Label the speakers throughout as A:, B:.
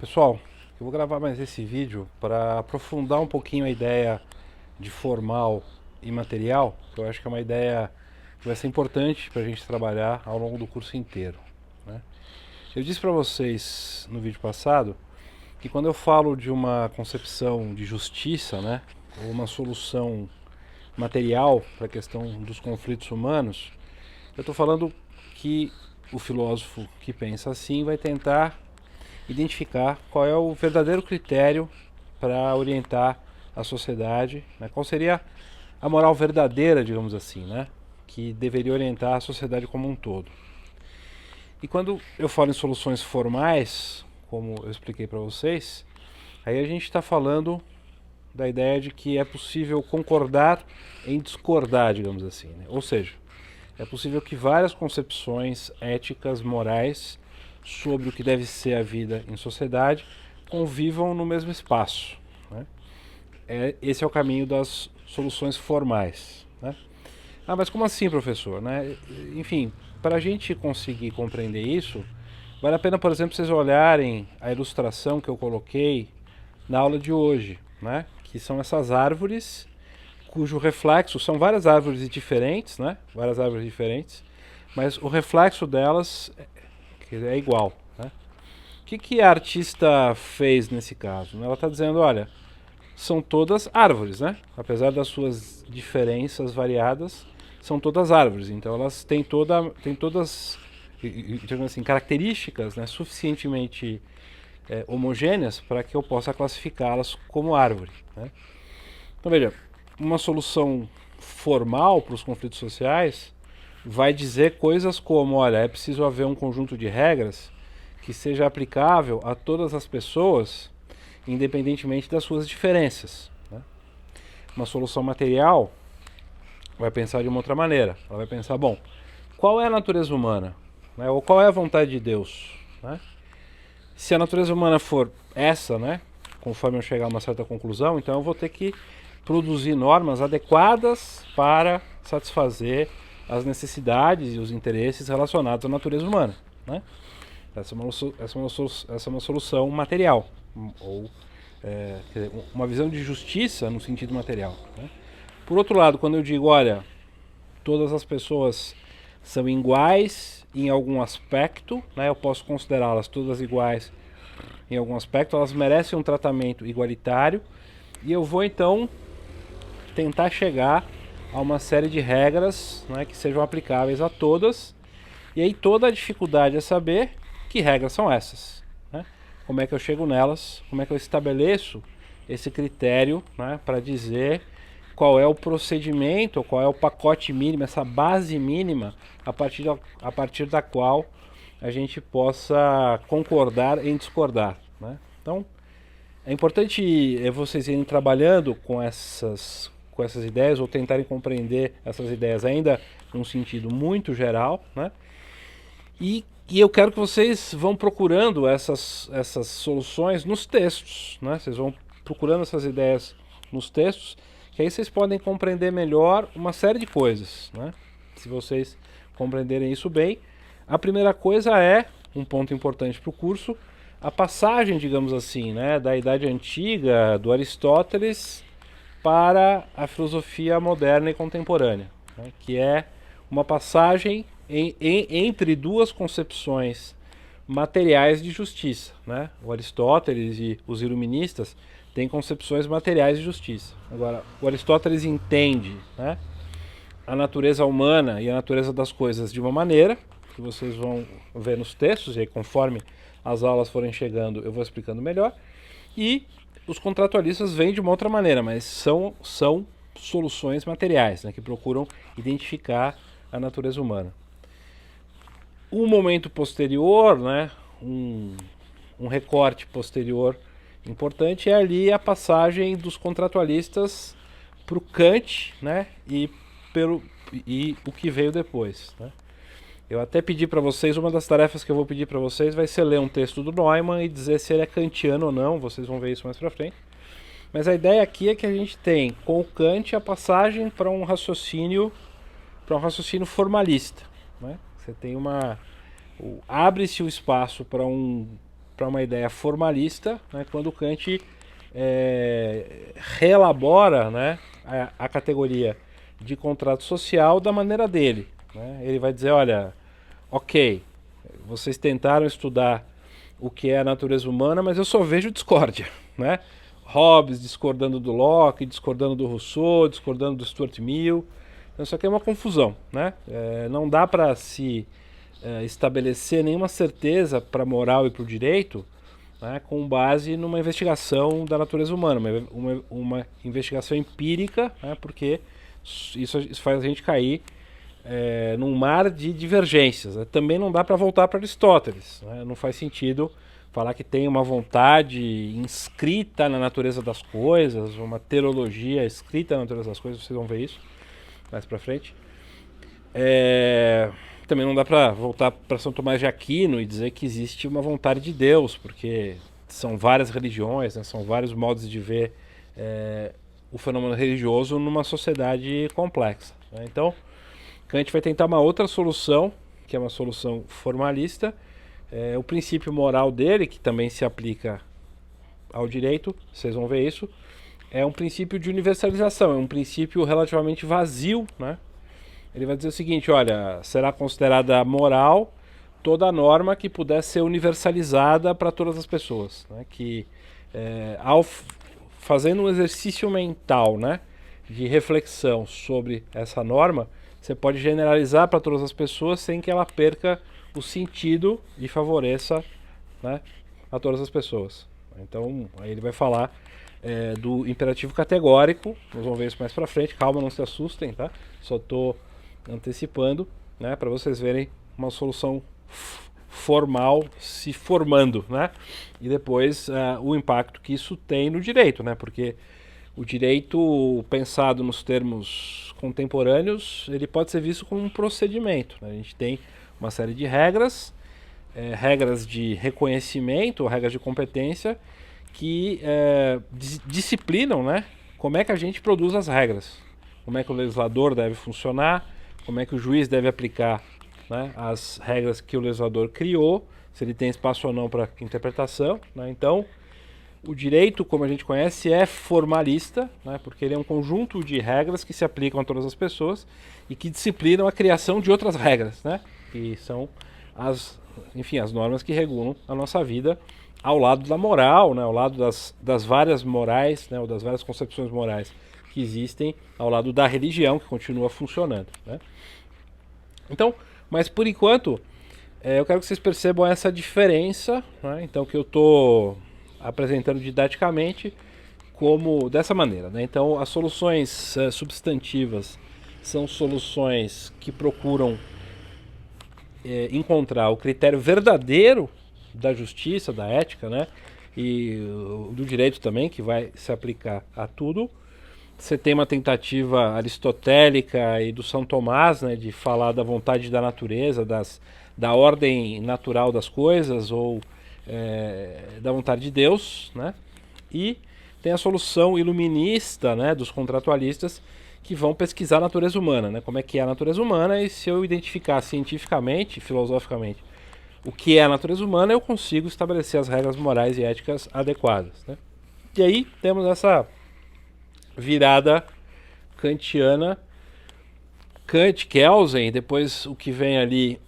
A: Pessoal, eu vou gravar mais esse vídeo para aprofundar um pouquinho a ideia de formal e material, que eu acho que é uma ideia que vai ser importante para a gente trabalhar ao longo do curso inteiro, né? Eu disse para vocês no vídeo passado que quando eu falo de uma concepção de justiça, né, ou uma solução material para a questão dos conflitos humanos, eu estou falando que o filósofo que pensa assim vai tentar identificar qual é o verdadeiro critério para orientar a sociedade, né? Qual seria a moral verdadeira, digamos assim, né? Que deveria orientar a sociedade como um todo. E quando eu falo em soluções formais, como eu expliquei para vocês, aí a gente está falando da ideia de que é possível concordar em discordar, digamos assim, né? Ou seja, é possível que várias concepções éticas, morais, sobre o que deve ser a vida em sociedade convivam no mesmo espaço, né? Esse é o caminho das soluções formais, né? Ah, mas como assim, professor? Né? Enfim, para a gente conseguir compreender isso, vale a pena, por exemplo, vocês olharem a ilustração que eu coloquei na aula de hoje, né? Que são essas árvores cujo reflexo são várias árvores diferentes, né? Várias árvores diferentes, mas o reflexo delas é igual, né? O que a artista fez nesse caso? Ela está dizendo, olha, são todas árvores, né? Apesar das suas diferenças variadas, são todas árvores. Então elas têm todas, digamos assim, características, né, suficientemente homogêneas para que eu possa classificá-las como árvore, né? Então veja, uma solução formal para os conflitos sociais vai dizer coisas como, olha, é preciso haver um conjunto de regras que seja aplicável a todas as pessoas, independentemente das suas diferenças, né? Uma solução material vai pensar de uma outra maneira. Ela vai pensar, bom, qual é a natureza humana? Né? Ou qual é a vontade de Deus? Né? Se a natureza humana for essa, né, conforme eu chegar a uma certa conclusão, então eu vou ter que produzir normas adequadas para satisfazer as necessidades e os interesses relacionados à natureza humana, né? Essa é uma solução material, ou uma visão de justiça no sentido material, né? Por outro lado, quando eu digo, olha, todas as pessoas são iguais em algum aspecto, né, eu posso considerá-las todas iguais em algum aspecto, elas merecem um tratamento igualitário, e eu vou então tentar chegar a uma série de regras, né, que sejam aplicáveis a todas. E aí toda a dificuldade é saber que regras são essas, né? Como é que eu chego nelas, como é que eu estabeleço esse critério, né, para dizer qual é o procedimento, qual é o pacote mínimo, essa base mínima a partir da qual a gente possa concordar em discordar, né? Então, é importante vocês irem trabalhando com essas ideias ou tentarem compreender essas ideias ainda num sentido muito geral, né? E eu quero que vocês vão procurando essas soluções nos textos, né? Vocês vão procurando essas ideias nos textos, que aí vocês podem compreender melhor uma série de coisas, né? Se vocês compreenderem isso bem, a primeira coisa é, um ponto importante para o curso, a passagem, digamos assim, né, da Idade Antiga, do Aristóteles, para a filosofia moderna e contemporânea, né, que é uma passagem entre duas concepções materiais de justiça, né? O Aristóteles e os iluministas têm concepções materiais de justiça. Agora, o Aristóteles entende, né, a natureza humana e a natureza das coisas de uma maneira, que vocês vão ver nos textos, e aí conforme as aulas forem chegando eu vou explicando melhor, e os contratualistas vêm de uma outra maneira, mas são soluções materiais, né, que procuram identificar a natureza humana. Um momento posterior, né, um recorte posterior importante é ali a passagem dos contratualistas para o Kant, né, e o que veio depois, né? Eu até pedi para vocês, uma das tarefas que eu vou pedir para vocês vai ser ler um texto do Neumann e dizer se ele é kantiano ou não, vocês vão ver isso mais para frente. Mas a ideia aqui é que a gente tem com o Kant a passagem para um raciocínio formalista, né? Você tem abre-se o espaço para para uma ideia formalista, né, quando Kant reelabora, né, a categoria de contrato social da maneira dele. Né? Ele vai dizer, olha, ok, vocês tentaram estudar o que é a natureza humana, mas eu só vejo discórdia. Né? Hobbes discordando do Locke, discordando do Rousseau, discordando do Stuart Mill. Então, isso aqui é uma confusão. Né? Não dá para se estabelecer nenhuma certeza para a moral e para o direito, né, com base numa investigação da natureza humana, uma investigação empírica, né, porque isso faz a gente cair num mar de divergências. Né. Também não dá para voltar para Aristóteles. Né, não faz sentido falar que tem uma vontade inscrita na natureza das coisas, uma teleologia escrita na natureza das coisas, vocês vão ver isso mais para frente. Também não dá para voltar para São Tomás de Aquino e dizer que existe uma vontade de Deus, porque são várias religiões, né, são vários modos de ver o fenômeno religioso numa sociedade complexa. Né? Então, Kant vai tentar uma outra solução, que é uma solução formalista. O princípio moral dele, que também se aplica ao direito, vocês vão ver isso, é um princípio de universalização, é um princípio relativamente vazio, né? Ele vai dizer o seguinte, olha, será considerada moral toda norma que puder ser universalizada para todas as pessoas. Né? Que fazendo um exercício mental, né, de reflexão sobre essa norma, você pode generalizar para todas as pessoas sem que ela perca o sentido e favoreça, né, a todas as pessoas. Então, aí ele vai falar do imperativo categórico, nós vamos ver isso mais para frente, calma, não se assustem, tá? Só estou antecipando, né, para vocês verem uma solução formal se formando, né, e depois o impacto que isso tem no direito, né, porque o direito pensado nos termos contemporâneos, ele pode ser visto como um procedimento. Né? A gente tem uma série de regras, regras de reconhecimento, regras de competência, que disciplinam, né, como é que a gente produz as regras, como é que o legislador deve funcionar, como é que o juiz deve aplicar, né, as regras que o legislador criou, se ele tem espaço ou não para interpretação. Né? Então, o direito, como a gente conhece, é formalista, né, porque ele é um conjunto de regras que se aplicam a todas as pessoas e que disciplinam a criação de outras regras, né, que são as normas que regulam a nossa vida ao lado da moral, né, ao lado das várias morais, né, ou das várias concepções morais que existem ao lado da religião, que continua funcionando. Né? Então, mas por enquanto, eu quero que vocês percebam essa diferença, né? Então, que eu estou apresentando didaticamente como dessa maneira. Né? Então, as soluções substantivas são soluções que procuram encontrar o critério verdadeiro da justiça, da ética, né? E do direito também, que vai se aplicar a tudo. Você tem uma tentativa aristotélica e do São Tomás, né, de falar da vontade da natureza, da ordem natural das coisas, ou da vontade de Deus, né? E tem a solução iluminista, né, dos contratualistas, que vão pesquisar a natureza humana, né? Como é que é a natureza humana, e se eu identificar cientificamente, filosoficamente, o que é a natureza humana, eu consigo estabelecer as regras morais e éticas adequadas. Né? E aí temos essa virada kantiana, Kant, Kelsen, depois o que vem ali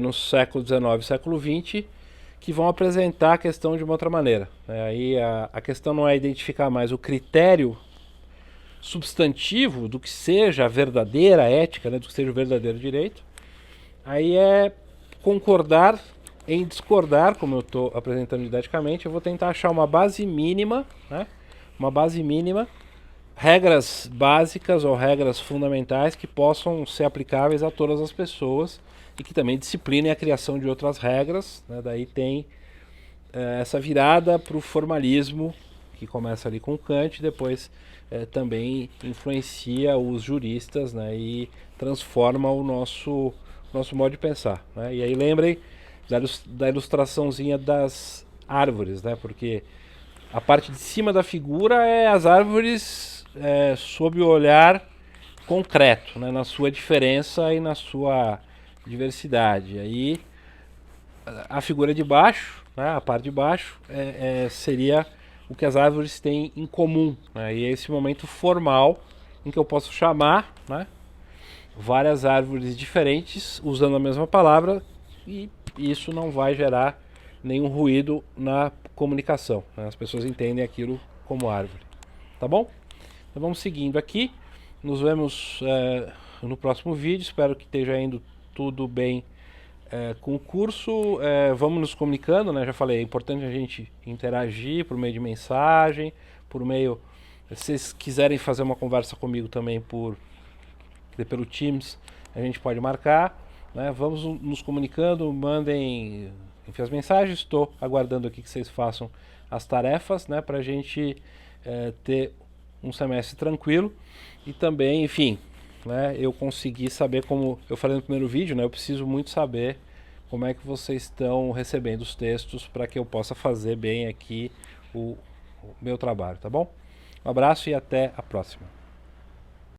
A: no século XIX e século XX, que vão apresentar a questão de uma outra maneira. Aí a questão não é identificar mais o critério substantivo do que seja a verdadeira ética, né, do que seja o verdadeiro direito. Aí é concordar em discordar, como eu estou apresentando didaticamente. Eu vou tentar achar uma base mínima, né, uma base mínima, regras básicas ou regras fundamentais que possam ser aplicáveis a todas as pessoas e que também disciplinem a criação de outras regras. Né? Daí tem essa virada para o formalismo, que começa ali com Kant, depois também influencia os juristas, né? E transforma o nosso modo de pensar. Né? E aí lembrem da ilustraçãozinha das árvores, né? Porque a parte de cima da figura é as árvores sob o olhar concreto, né? Na sua diferença e na sua diversidade. Aí a figura de baixo né? A parte de baixo seria o que as árvores têm em comum, né? E é esse momento formal em que eu posso chamar, né, várias árvores diferentes usando a mesma palavra, e isso não vai gerar nenhum ruído na comunicação, né? As pessoas entendem aquilo como árvore. Tá bom? Então vamos seguindo aqui. Nos vemos no próximo vídeo. Espero que esteja indo tudo bem com o curso. Vamos nos comunicando, né? Já falei, é importante a gente interagir por meio de mensagem, por meio... Se vocês quiserem fazer uma conversa comigo também pelo Teams, a gente pode marcar, né? Vamos nos comunicando, mandem, enfim, as mensagens. Estou aguardando aqui que vocês façam as tarefas, né? Para a gente ter um semestre tranquilo e também, enfim, né, eu consegui saber, como eu falei no primeiro vídeo, né, eu preciso muito saber como é que vocês estão recebendo os textos para que eu possa fazer bem aqui o meu trabalho, tá bom? Um abraço e até a próxima.